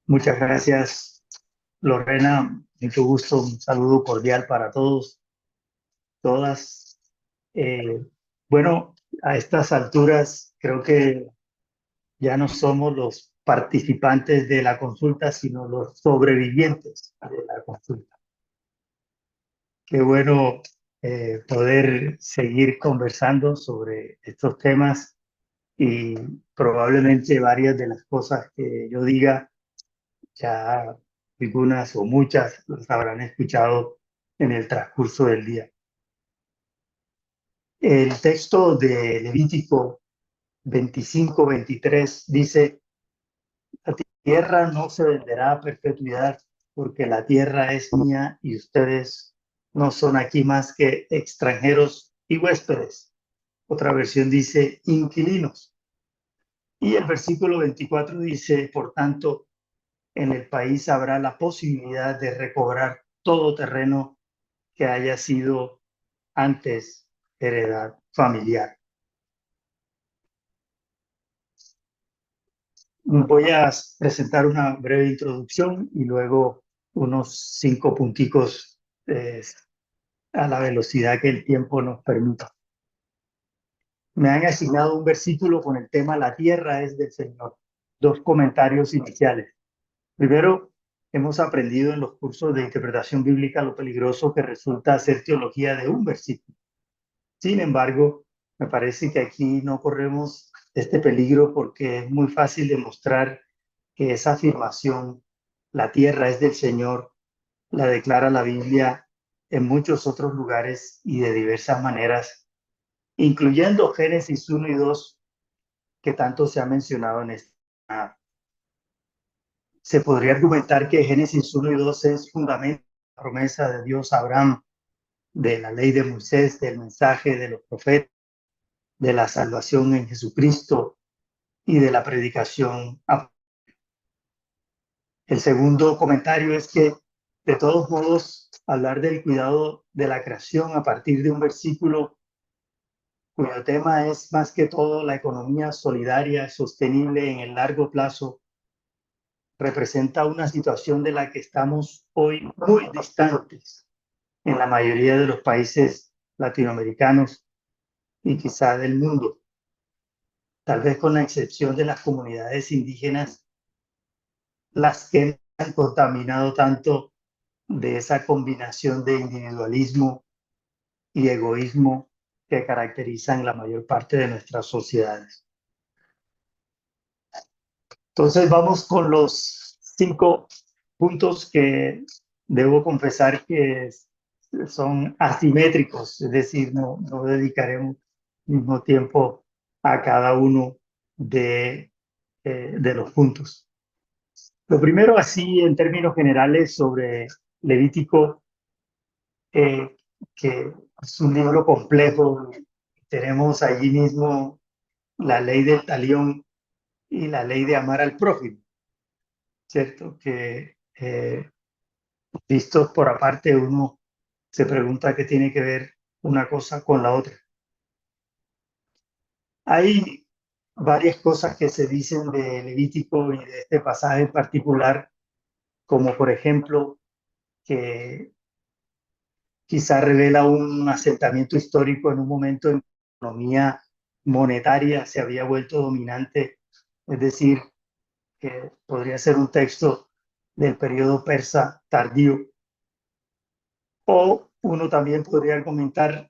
Muchas gracias, Lorena. Mucho gusto. Un saludo cordial para todos, todas. Eh, bueno, a estas alturas creo que ya no somos los participantes de la consulta, sino los sobrevivientes de la consulta. Qué bueno poder seguir conversando sobre estos temas y probablemente varias de las cosas que yo diga ya algunas o muchas las habrán escuchado en el transcurso del día. El texto de Levítico 25-23 dice: la tierra no se venderá a perpetuidad, porque la tierra es mía y ustedes no son aquí más que extranjeros y huéspedes. Otra versión dice inquilinos. Y el versículo 24 dice: por tanto, en el país habrá la posibilidad de recobrar todo terreno que haya sido antes heredad familiar. Voy a presentar una breve introducción y luego unos 5 punticos a la velocidad que el tiempo nos permita. Me han asignado un versículo con el tema La tierra es del Señor. Dos comentarios iniciales. Primero, hemos aprendido en los cursos de interpretación bíblica lo peligroso que resulta hacer teología de un versículo. Sin embargo, me parece que aquí no corremos este peligro porque es muy fácil demostrar que esa afirmación, la tierra es del Señor, la declara la Biblia en muchos otros lugares y de diversas maneras, incluyendo Génesis 1 y 2, que tanto se ha mencionado en esta. Se podría argumentar que Génesis 1 y 2 es fundamento de la promesa de Dios a Abraham, de la ley de Moisés, del mensaje de los profetas, de la salvación en Jesucristo y de la predicación. El segundo comentario es que, de todos modos, hablar del cuidado de la creación a partir de un versículo cuyo tema es más que todo la economía solidaria, sostenible en el largo plazo, representa una situación de la que estamos hoy muy distantes en la mayoría de los países latinoamericanos y quizá del mundo, tal vez con la excepción de las comunidades indígenas, las que han contaminado tanto de esa combinación de individualismo y egoísmo que caracterizan la mayor parte de nuestras sociedades. Entonces vamos con los 5 puntos que debo confesar que son asimétricos, es decir, no dedicaremos mismo tiempo a cada uno de los puntos. Lo primero, así en términos generales, sobre Levítico, eh, que es un libro complejo. Tenemos allí mismo la ley del talión y la ley de amar al prójimo, ¿cierto? Que vistos por aparte, uno se pregunta qué tiene que ver una cosa con la otra. Hay varias cosas que se dicen de Levítico y de este pasaje en particular, como por ejemplo que quizá revela un asentamiento histórico en un momento en que la economía monetaria se había vuelto dominante, es decir, que podría ser un texto del periodo persa tardío. O uno también podría argumentar,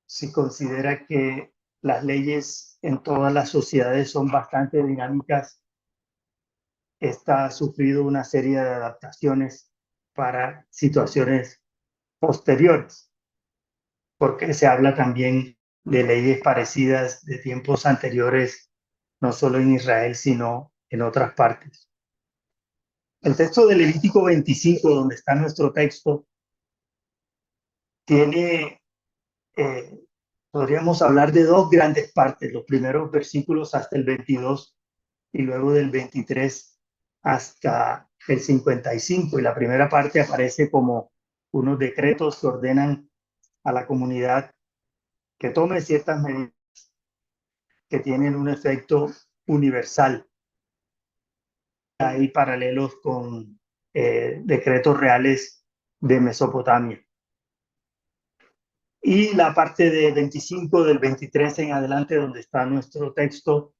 si considera que las leyes en todas las sociedades son bastante dinámicas, esta ha sufrido una serie de adaptaciones para situaciones posteriores, porque se habla también de leyes parecidas de tiempos anteriores, no solo en Israel, sino en otras partes. El texto de Levítico 25, donde está nuestro texto, tiene, eh, podríamos hablar de dos grandes partes, los primeros versículos hasta el 22 y luego del 23 hasta el 55. Y la primera parte aparece como unos decretos que ordenan a la comunidad que tome ciertas medidas que tienen un efecto universal. hay paralelos con decretos reales de Mesopotamia. Y la parte de 25, del 23 en adelante, donde está nuestro texto,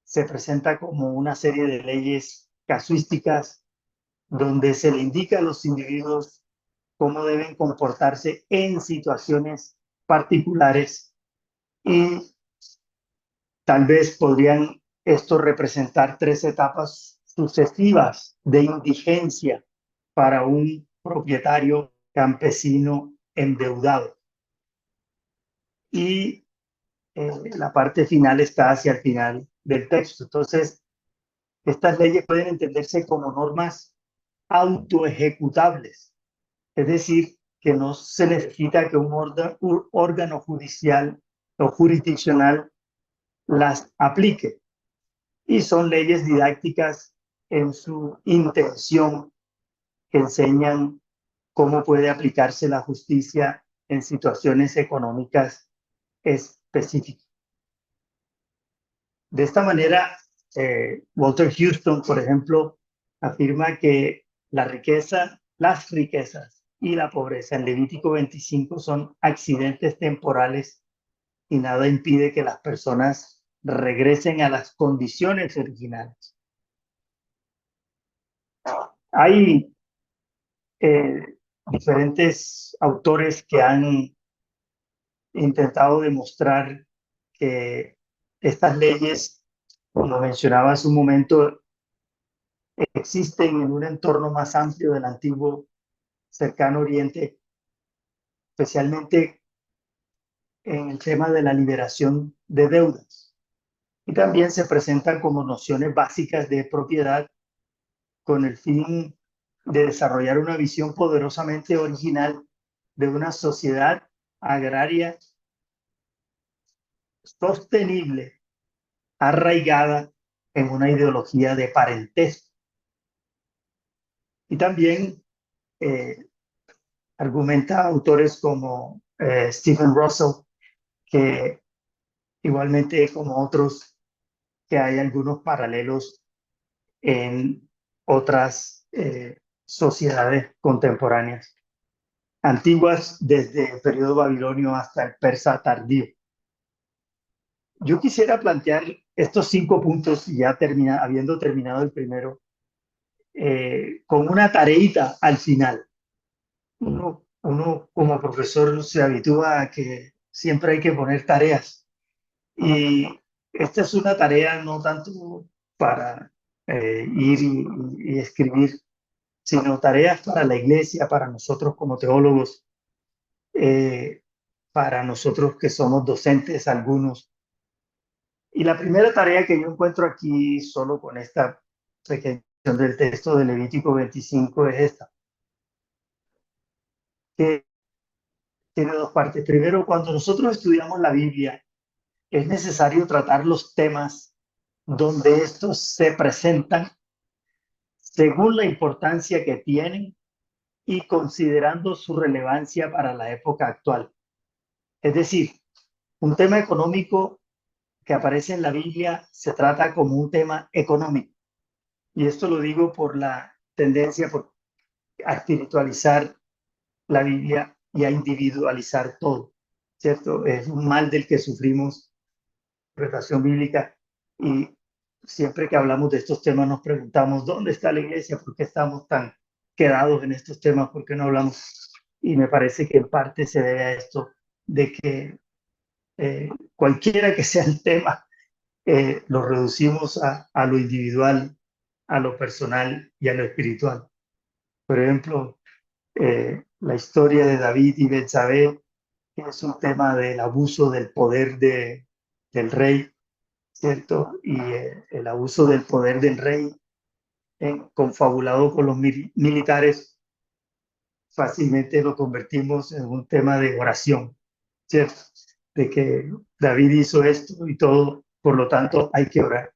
se presenta como una serie de leyes casuísticas donde se le indica a los individuos cómo deben comportarse en situaciones particulares y tal vez podrían esto representar 3 etapas sucesivas de indigencia para un propietario campesino endeudado. Y la parte final está hacia el final del texto. Entonces, estas leyes pueden entenderse como normas autoejecutables, es decir, que no se necesita que un órgano judicial o jurisdiccional las aplique. Y son leyes didácticas en su intención, que enseñan cómo puede aplicarse la justicia en situaciones económicas específicas. De esta manera, Walter Houston, por ejemplo, afirma que las riquezas y la pobreza en Levítico 25 son accidentes temporales y nada impide que las personas regresen a las condiciones originales. Hay diferentes autores que han intentado demostrar que estas leyes, como mencionaba hace un momento, existen en un entorno más amplio del antiguo cercano Oriente, especialmente en el tema de la liberación de deudas. Y también se presentan como nociones básicas de propiedad con el fin de desarrollar una visión poderosamente original de una sociedad agraria sostenible, arraigada en una ideología de parentesco. Y también argumenta autores como Stephen Russell, que igualmente como otros, que hay algunos paralelos en otras sociedades contemporáneas, antiguas desde el periodo babilonio hasta el persa tardío. Yo quisiera plantear estos 5 puntos, ya habiendo terminado el primero, con una tareita al final. Uno como profesor se habitúa a que siempre hay que poner tareas. Y esta es una tarea no tanto para ir y escribir, sino tareas para la iglesia, para nosotros como teólogos, para nosotros que somos docentes algunos. Y la primera tarea que yo encuentro aquí, solo con esta pequeña del texto de Levítico 25, es esta, que tiene 2 partes. Primero, cuando nosotros estudiamos la Biblia, es necesario tratar los temas donde estos se presentan según la importancia que tienen y considerando su relevancia para la época actual. Es decir, un tema económico que aparece en la Biblia se trata como un tema económico. Y esto lo digo por la tendencia a espiritualizar la Biblia y a individualizar todo, ¿cierto? Es un mal del que sufrimos, interpretación bíblica, y siempre que hablamos de estos temas nos preguntamos, ¿dónde está la iglesia? ¿Por qué estamos tan quedados en estos temas? ¿Por qué no hablamos? Y me parece que en parte se debe a esto, de que cualquiera que sea el tema, lo reducimos a lo individual, a lo personal y a lo espiritual. Por ejemplo, la historia de David y Betsabé, que es un tema del abuso del poder del rey, ¿cierto? Y el abuso del poder del rey, confabulado con los militares, fácilmente lo convertimos en un tema de oración, ¿cierto? De que David hizo esto y todo, por lo tanto hay que orar.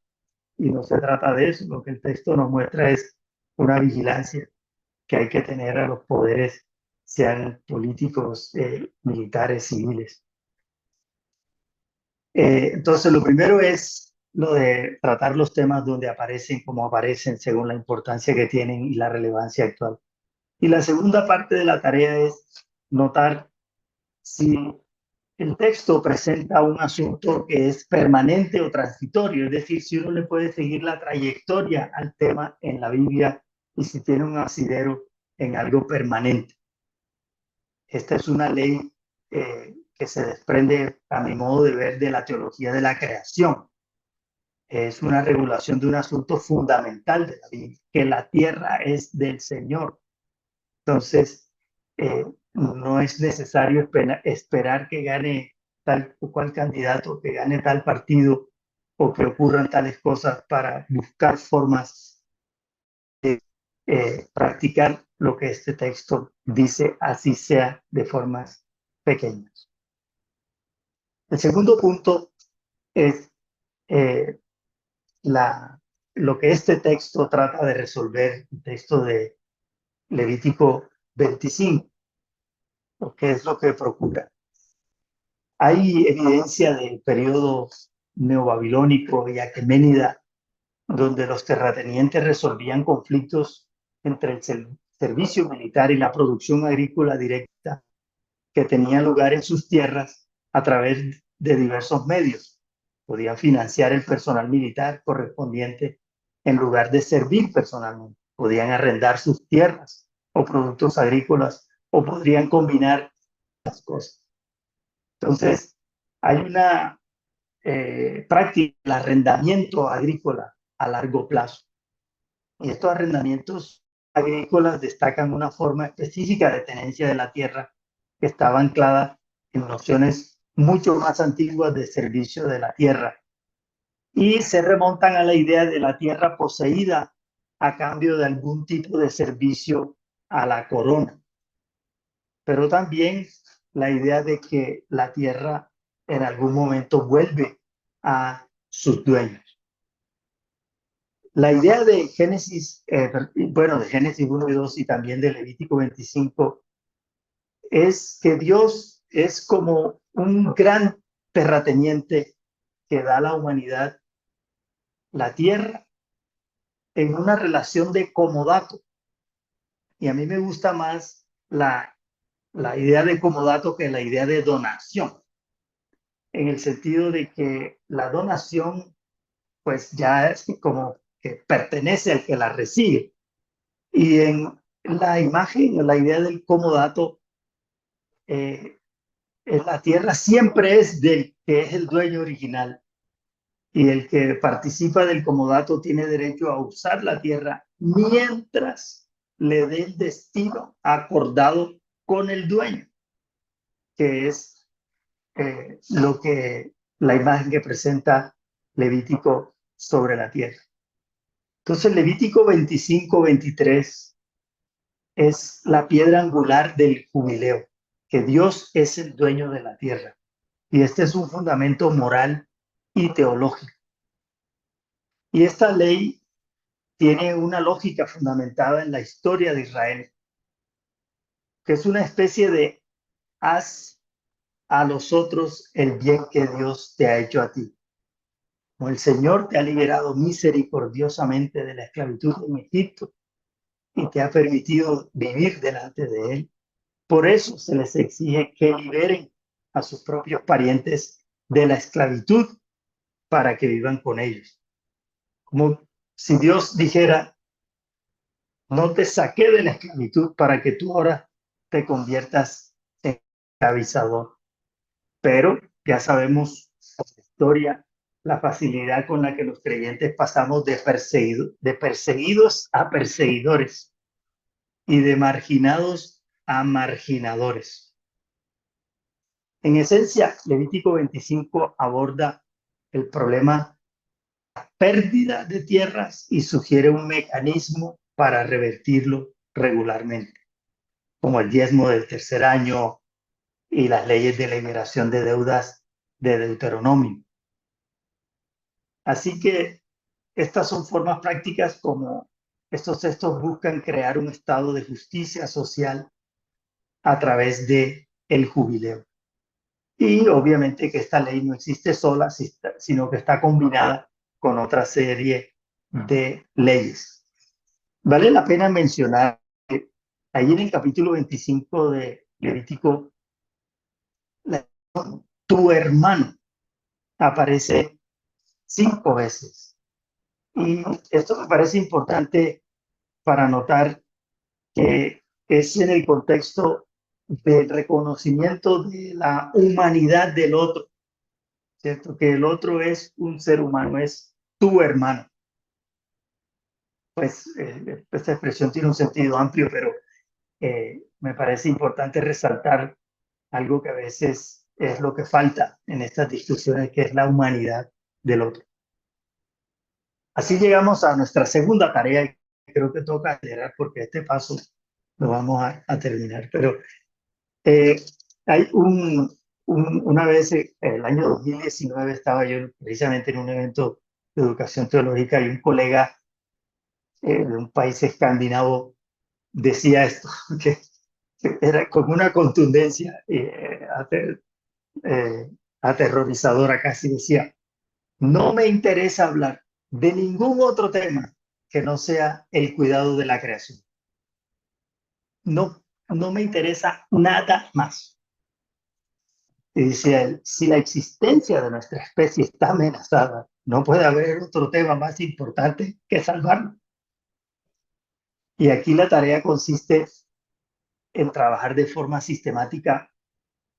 Y no se trata de eso, lo que el texto nos muestra es una vigilancia que hay que tener a los poderes, sean políticos, militares, civiles. Entonces, lo primero es lo de tratar los temas donde aparecen, como aparecen, según la importancia que tienen y la relevancia actual. Y la segunda parte de la tarea es notar si el texto presenta un asunto que es permanente o transitorio, es decir, si uno le puede seguir la trayectoria al tema en la Biblia y si tiene un asidero en algo permanente. Esta es una ley que se desprende, a mi modo de ver, de la teología de la creación. Es una regulación de un asunto fundamental de la Biblia, que la tierra es del Señor. Entonces, no es necesario esperar que gane tal o cual candidato, que gane tal partido o que ocurran tales cosas para buscar formas de practicar lo que este texto dice, así sea de formas pequeñas. El segundo punto es eh, lo que este texto trata de resolver, el texto de Levítico 25, que es lo que procura. Hay evidencia del periodo neobabilónico y aqueménida, donde los terratenientes resolvían conflictos entre el servicio militar y la producción agrícola directa que tenía lugar en sus tierras a través de diversos medios. Podían financiar el personal militar correspondiente en lugar de servir personalmente. Podían arrendar sus tierras o productos agrícolas o podrían combinar las cosas. Entonces, hay una práctica, el arrendamiento agrícola a largo plazo. Y estos arrendamientos agrícolas destacan una forma específica de tenencia de la tierra que estaba anclada en nociones mucho más antiguas de servicio de la tierra y se remontan a la idea de la tierra poseída a cambio de algún tipo de servicio a la corona, pero también la idea de que la tierra en algún momento vuelve a sus dueños. La idea de Génesis, de Génesis 1 y 2 y también de Levítico 25 es que Dios es como un gran terrateniente que da a la humanidad la tierra en una relación de comodato. Y a mí me gusta más la idea de comodato que la idea de donación, en el sentido de que la donación pues ya es como que pertenece al que la recibe. Y en la imagen, la idea del comodato, la tierra siempre es del que es el dueño original y el que participa del comodato tiene derecho a usar la tierra mientras le dé el destino acordado con el dueño, que es lo que la imagen que presenta Levítico sobre la tierra. Entonces, Levítico 25-23 es la piedra angular del jubileo, que Dios es el dueño de la tierra. Y este es un fundamento moral y teológico. Y esta ley tiene una lógica fundamentada en la historia de Israel, que es una especie de haz a los otros el bien que Dios te ha hecho a ti. Como el Señor te ha liberado misericordiosamente de la esclavitud en Egipto y te ha permitido vivir delante de Él, por eso se les exige que liberen a sus propios parientes de la esclavitud para que vivan con ellos. Como si Dios dijera, no te saqué de la esclavitud para que tú ahora te conviertas en esclavizador. Pero ya sabemos por la historia la facilidad con la que los creyentes pasamos de perseguidos a perseguidores y de marginados a marginadores. En esencia, Levítico 25 aborda el problema de la pérdida de tierras y sugiere un mecanismo para revertirlo regularmente, como el diezmo del tercer año y las leyes de liberación de deudas de Deuteronomio. Así que estas son formas prácticas como estos textos buscan crear un estado de justicia social a través de el jubileo. Y obviamente que esta ley no existe sola, sino que está combinada con otra serie de leyes. Vale la pena mencionar que ahí en el capítulo 25 de Levítico, tu hermano aparece 5 veces. Y esto me parece importante para notar que es en el contexto del reconocimiento de la humanidad del otro, ¿cierto? Que el otro es un ser humano, es tu hermano. Pues esta expresión tiene un sentido amplio, pero me parece importante resaltar algo que a veces es lo que falta en estas discusiones, que es la humanidad del otro. Así llegamos a nuestra segunda tarea y creo que toca acelerar porque este paso lo vamos a terminar. Pero hay una vez, el año 2019, estaba yo precisamente en un evento de educación teológica y un colega de un país escandinavo decía esto, que era con una contundencia aterrorizadora casi, decía, no me interesa hablar de ningún otro tema que no sea el cuidado de la creación. No, no me interesa nada más. Y decía él, si la existencia de nuestra especie está amenazada, no puede haber otro tema más importante que salvarlo. Y aquí la tarea consiste en trabajar de forma sistemática,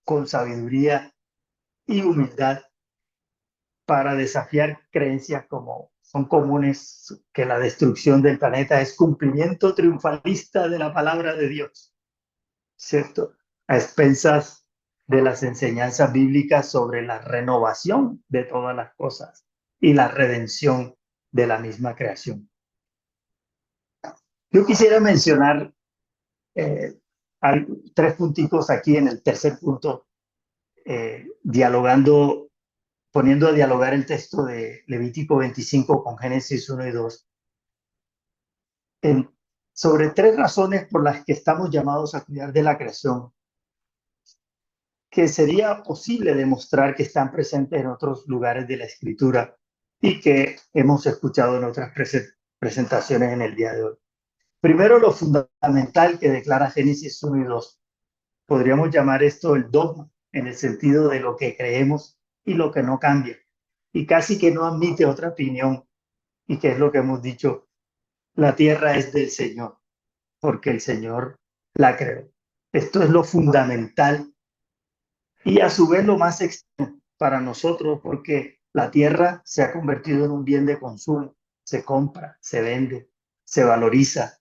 con sabiduría y humildad, para desafiar creencias como son comunes, que la destrucción del planeta es cumplimiento triunfalista de la palabra de Dios, ¿cierto? A expensas de las enseñanzas bíblicas sobre la renovación de todas las cosas y la redención de la misma creación. Yo quisiera mencionar eh, 3 puntitos aquí en el tercer punto, dialogando, poniendo a dialogar el texto de Levítico 25 con Génesis 1 y 2, sobre 3 razones por las que estamos llamados a cuidar de la creación, que sería posible demostrar que están presentes en otros lugares de la Escritura y que hemos escuchado en otras presentaciones en el día de hoy. Primero, lo fundamental que declara Génesis 1 y 2. Podríamos llamar esto el dogma, en el sentido de lo que creemos y lo que no cambia, y casi que no admite otra opinión, y que es lo que hemos dicho, la tierra es del Señor, porque el Señor la creó. Esto es lo fundamental y a su vez lo más extremo para nosotros, porque la tierra se ha convertido en un bien de consumo, se compra, se vende, se valoriza,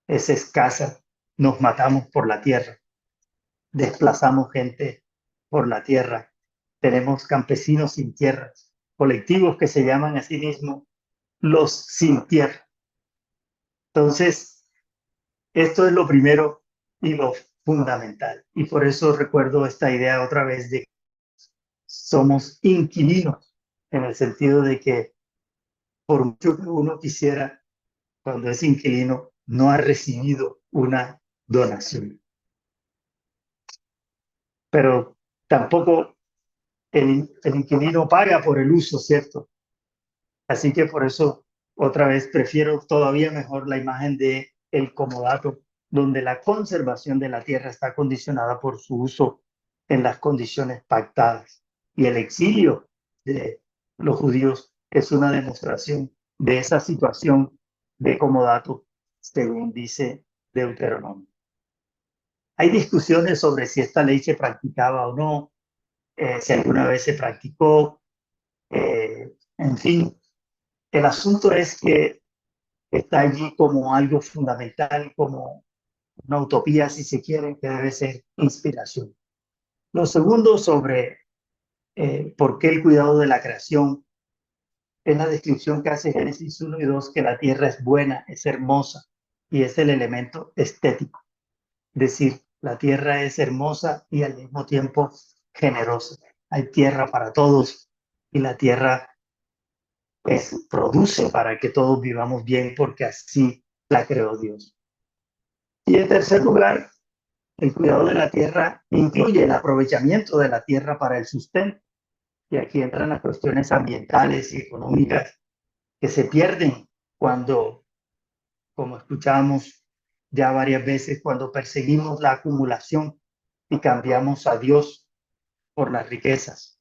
es escasa, nos matamos por la tierra, desplazamos gente por la tierra, tenemos campesinos sin tierras, colectivos que se llaman a sí mismos los sin tierra. Entonces, esto es lo primero y lo fundamental. Y por eso recuerdo esta idea otra vez de que somos inquilinos, en el sentido de que por mucho que uno quisiera, cuando es inquilino, no ha recibido una donación. Pero tampoco el inquilino paga por el uso, ¿cierto? Así que por eso otra vez prefiero todavía mejor la imagen de el comodato, donde la conservación de la tierra está condicionada por su uso en las condiciones pactadas. Y el exilio de los judíos es una demostración de esa situación de comodato, según dice Deuteronomio. Hay discusiones sobre si esta ley se practicaba o no, si alguna vez se practicó, en fin. El asunto es que está allí como algo fundamental, como una utopía, si se quiere, que debe ser inspiración. Lo segundo, sobre por qué el cuidado de la creación, es la descripción que hace Génesis 1 y 2, que la tierra es buena, es hermosa y es el elemento estético. Es decir, la tierra es hermosa y al mismo tiempo generosa. Hay tierra para todos y la tierra produce para que todos vivamos bien porque así la creó Dios. Y en tercer lugar, el cuidado de la tierra incluye el aprovechamiento de la tierra para el sustento. Y aquí entran las cuestiones ambientales y económicas que se pierden cuando, como escuchamos ya varias veces, cuando perseguimos la acumulación y cambiamos a Dios por las riquezas.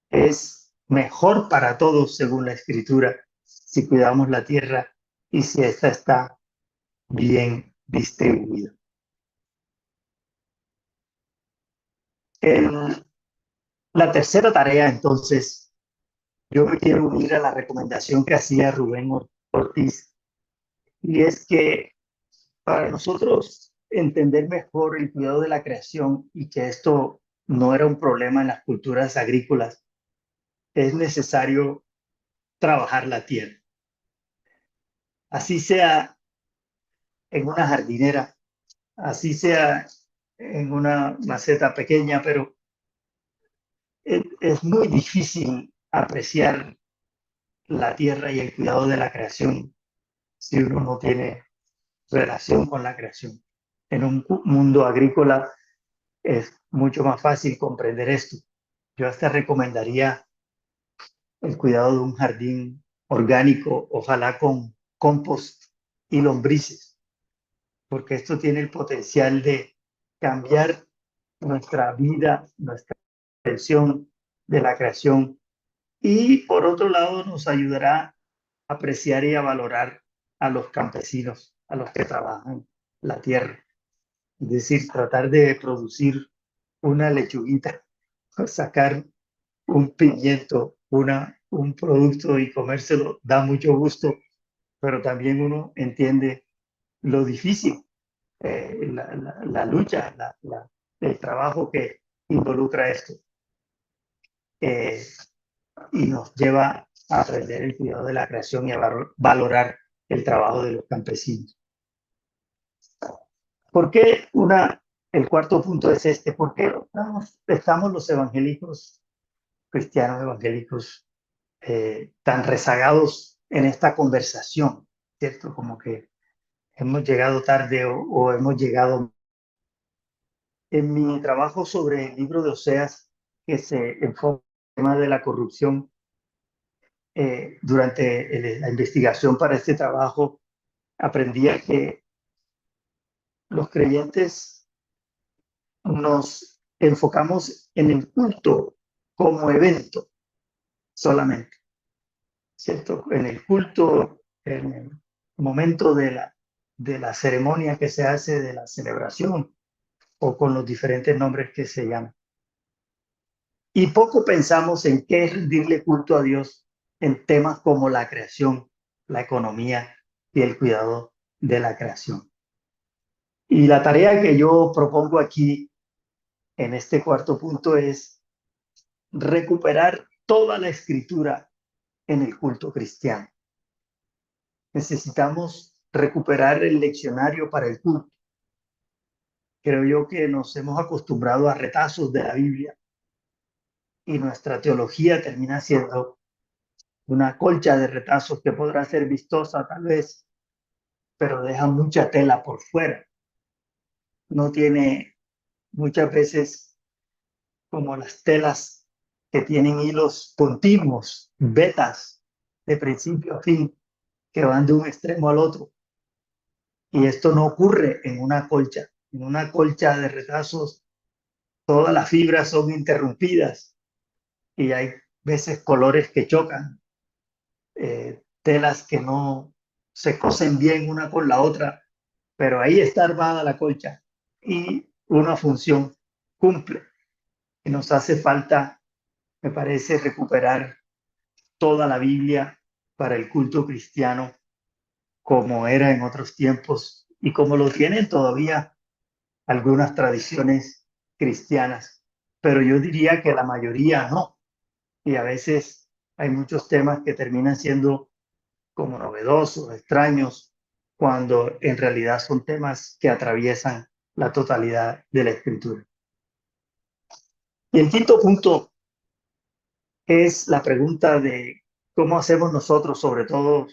Es mejor para todos, según la Escritura, si cuidamos la tierra y si ésta está bien distribuida. La tercera tarea, entonces, yo me quiero unir a la recomendación que hacía Rubén Ortiz, y es que para nosotros entender mejor el cuidado de la creación y que esto no era un problema en las culturas agrícolas, es necesario trabajar la tierra. Así sea en una jardinera, así sea en una maceta pequeña, pero es muy difícil apreciar la tierra y el cuidado de la creación si uno no tiene relación con la creación. En un mundo agrícola es mucho más fácil comprender esto. Yo hasta recomendaría el cuidado de un jardín orgánico, ojalá con compost y lombrices, porque esto tiene el potencial de cambiar nuestra vida, nuestra atención de la creación, y por otro lado nos ayudará a apreciar y a valorar a los campesinos, a los que trabajan la tierra. Es decir, tratar de producir una lechuguita, sacar un pimiento, un producto y comérselo da mucho gusto, pero también uno entiende lo difícil, la lucha, el trabajo que involucra esto, eh, y nos lleva a aprender el cuidado de la creación y a valorar el trabajo de los campesinos. ¿Por qué el cuarto punto es este? ¿Por qué estamos los evangélicos, cristianos evangélicos, tan rezagados en esta conversación? ¿Cierto? Como que hemos llegado tarde o hemos llegado. En mi trabajo sobre el libro de Oseas, que se enfoca en el tema de la corrupción, durante la investigación para este trabajo, aprendí a que los creyentes nos enfocamos en el culto como evento solamente, ¿cierto? En el culto, en el momento de la ceremonia que se hace, de la celebración, o con los diferentes nombres que se llaman. Y poco pensamos en qué es rendirle culto a Dios en temas como la creación, la economía y el cuidado de la creación. Y la tarea que yo propongo aquí en este cuarto punto es recuperar toda la escritura en el culto cristiano. Necesitamos recuperar el leccionario para el culto. Creo yo que nos hemos acostumbrado a retazos de la Biblia y nuestra teología termina siendo una colcha de retazos que podrá ser vistosa tal vez, pero deja mucha tela por fuera. No tiene muchas veces como las telas que tienen hilos continuos, vetas de principio a fin, que van de un extremo al otro. Y esto no ocurre en una colcha. En una colcha de retazos, todas las fibras son interrumpidas y hay veces colores que chocan, telas que no se cosen bien una con la otra, pero ahí está armada la colcha y una función cumple. Y nos hace falta, me parece, recuperar toda la Biblia para el culto cristiano como era en otros tiempos y como lo tienen todavía algunas tradiciones cristianas, pero yo diría que la mayoría no. Y a veces hay muchos temas que terminan siendo como novedosos, extraños, cuando en realidad son temas que atraviesan la totalidad de la escritura. Y el quinto punto es la pregunta de cómo hacemos nosotros, sobre todo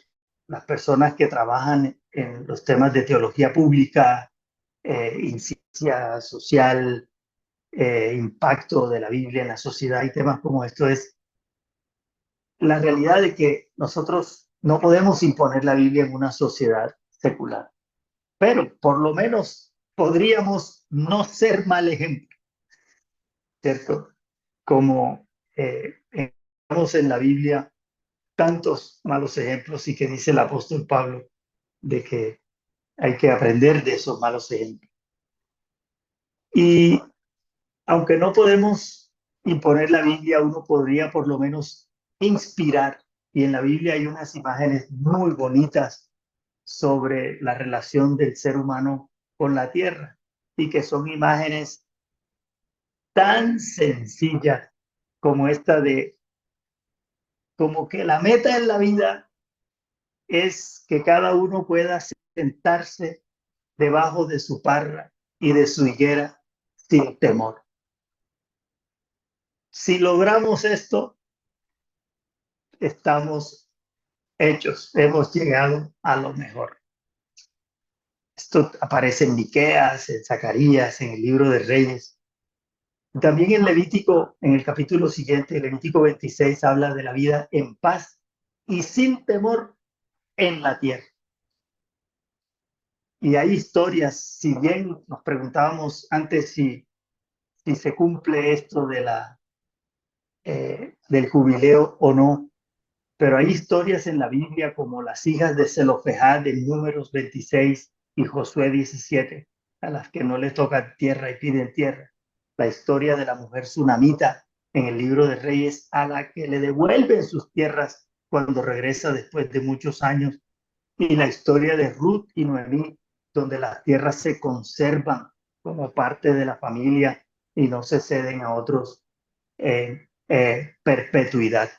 las personas que trabajan en los temas de teología pública, ciencia social, impacto de la Biblia en la sociedad y temas como esto es la realidad de que nosotros no podemos imponer la Biblia en una sociedad secular, pero por lo menos podríamos no ser mal ejemplo, ¿cierto? Como vemos en la Biblia tantos malos ejemplos y que dice el apóstol Pablo de que hay que aprender de esos malos ejemplos. Y aunque no podemos imponer la Biblia, uno podría por lo menos inspirar. Y en la Biblia hay unas imágenes muy bonitas sobre la relación del ser humano con la tierra y que son imágenes tan sencillas como esta de como que la meta en la vida es que cada uno pueda sentarse debajo de su parra y de su higuera sin temor. Si logramos esto, estamos hechos, hemos llegado a lo mejor. Esto aparece en Miqueas, en Zacarías, en el libro de Reyes. También en Levítico, en el capítulo siguiente, Levítico 26, habla de la vida en paz y sin temor en la tierra. Y hay historias, si bien nos preguntábamos antes si se cumple esto de del jubileo o no, pero hay historias en la Biblia como las hijas de Zelofejad en Números 26 y Josué 17, a las que no les toca tierra y piden tierra. La historia de la mujer sunamita en el libro de Reyes, a la que le devuelven sus tierras cuando regresa después de muchos años. Y la historia de Ruth y Noemí, donde las tierras se conservan como parte de la familia y no se ceden a otros en perpetuidad.